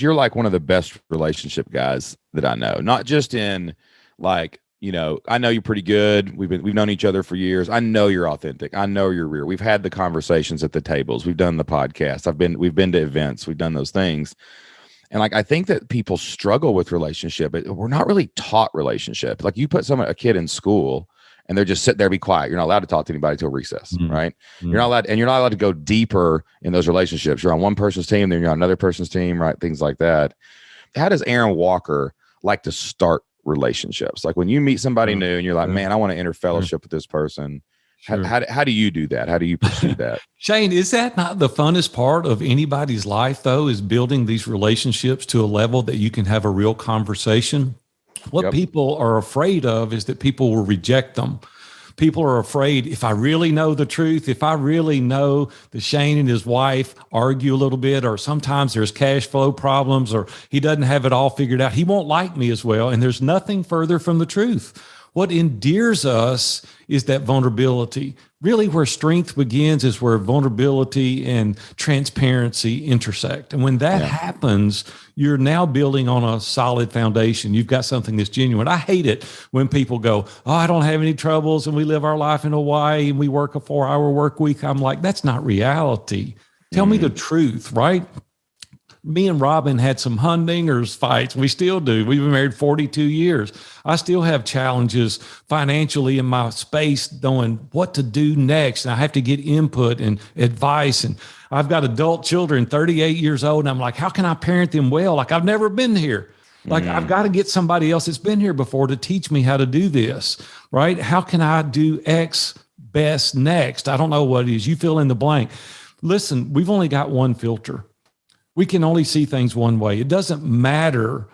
you're like one of the best relationship guys that I know. Not just in like, I know you're pretty good. We've known each other for years. I know you're authentic. I know you're real. We've had the conversations at the tables. We've done the podcast. We've been to events. We've done those things. And like, I think that people struggle with relationship. We're not really taught relationship. Like, you put a kid in school and they're just sit there, be quiet. You're not allowed to talk to anybody till recess, right? You're not allowed to go deeper in those relationships. You're on one person's team, then you're on another person's team, right? Things like that. How does Aaron Walker like to start relationships? Like, when you meet somebody new and you're like, man, I want to enter fellowship with this person. Sure. How do you do that? How do you pursue that? Shane, is that not the funnest part of anybody's life, though, is building these relationships to a level that you can have a real conversation? What people are afraid of is that people will reject them. People are afraid, if I really know the truth, if I really know that Shane and his wife argue a little bit, or sometimes there's cash flow problems, or he doesn't have it all figured out, he won't like me as well. And there's nothing further from the truth. What endears us is that vulnerability. Really, where strength begins is where vulnerability and transparency intersect. And when that happens, you're now building on a solid foundation. You've got something that's genuine. I hate it when people go, oh, I don't have any troubles, and we live our life in Hawaii and we work a 4-hour work week. I'm like, that's not reality. Tell me the truth, right? Me and Robin had some humdingers fights. We still do. We've been married 42 years. I still have challenges financially in my space, knowing what to do next. And I have to get input and advice. And I've got adult children, 38 years old. And I'm like, how can I parent them well? Like, I've never been here. Like, I've got to get somebody else that's been here before to teach me how to do this, right? How can I do X best next? I don't know what it is. You fill in the blank. Listen, we've only got one filter. We can only see things one way. It doesn't matter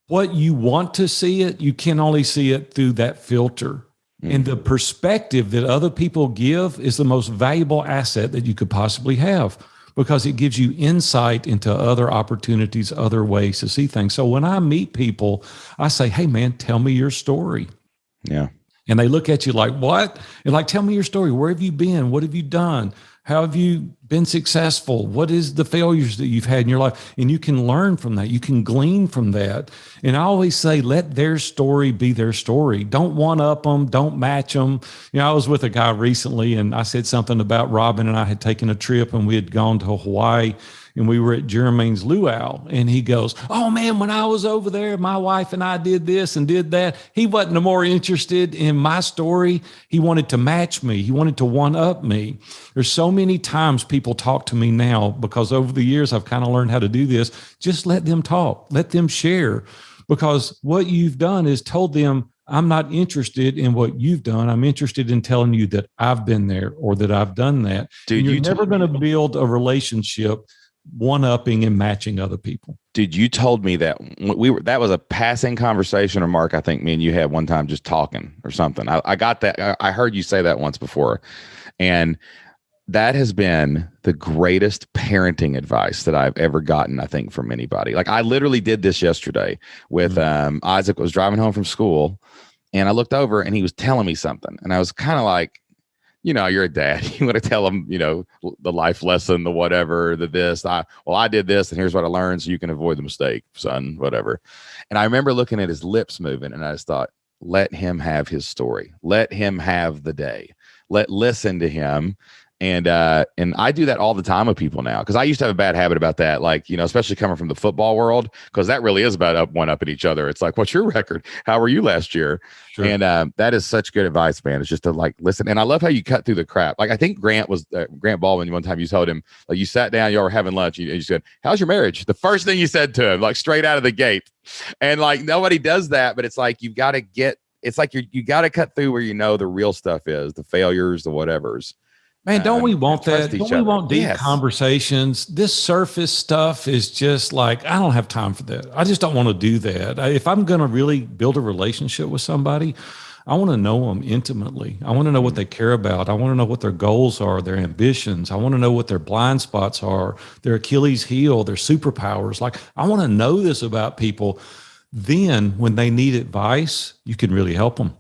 what you want to see it. You can only see it through that filter. And the perspective that other people give is the most valuable asset that you could possibly have, because it gives you insight into other opportunities, other ways to see things. So when I meet people, I say, hey, man, tell me your story. Yeah. And they look at you like, what? And like, tell me your story. Where have you been? What have you done? How have you been successful? What is the failures that you've had in your life? And you can learn from that. You can glean from that. And I always say, let their story be their story. Don't one-up them. Don't match them. I was with a guy recently, and I said something about Robin and I had taken a trip, and we had gone to Hawaii, and we were at Jermaine's luau. And he goes, oh man, when I was over there, my wife and I did this and did that. He wasn't more interested in my story. He wanted to match me. He wanted to one-up me. There's so many times people talk to me now, because over the years, I've kind of learned how to do this. Just let them talk, let them share, because what you've done is told them, I'm not interested in what you've done. I'm interested in telling you that I've been there or that I've done that. Dude, you're never going to build a relationship one-upping and matching other people. Dude, you told me that that was a passing conversation, or Mark, I think me and you had one time just talking or something. I got that. I heard you say that once before. And that has been the greatest parenting advice that I've ever gotten, I think, from anybody. Like, I literally did this yesterday with Isaac was driving home from school, and I looked over and he was telling me something. And I was kind of like, you're a dad. You want to tell them, the life lesson, the whatever, the this. I did this, and here's what I learned, so you can avoid the mistake, son, whatever. And I remember looking at his lips moving, and I just thought, let him have his story. Let him have the day. Listen to him. And I do that all the time with people now, because I used to have a bad habit about that, like, especially coming from the football world, because that really is about one-upping each other. It's like, what's your record? How were you last year? Sure. And that is such good advice, man. It's just to like listen. And I love how you cut through the crap. Like, I think Grant Baldwin, one time you told him, like, you sat down, y'all were having lunch, and you said, how's your marriage? The first thing you said to him, like, straight out of the gate. And like, nobody does that, but it's like, you've got to you got to cut through where the real stuff is, the failures, the whatevers. Man, don't we want that? Don't we want deep conversations? This surface stuff is just like, I don't have time for that. I just don't want to do that. If I'm going to really build a relationship with somebody, I want to know them intimately. I want to know what they care about. I want to know what their goals are, their ambitions. I want to know what their blind spots are, their Achilles heel, their superpowers. Like, I want to know this about people. Then when they need advice, you can really help them.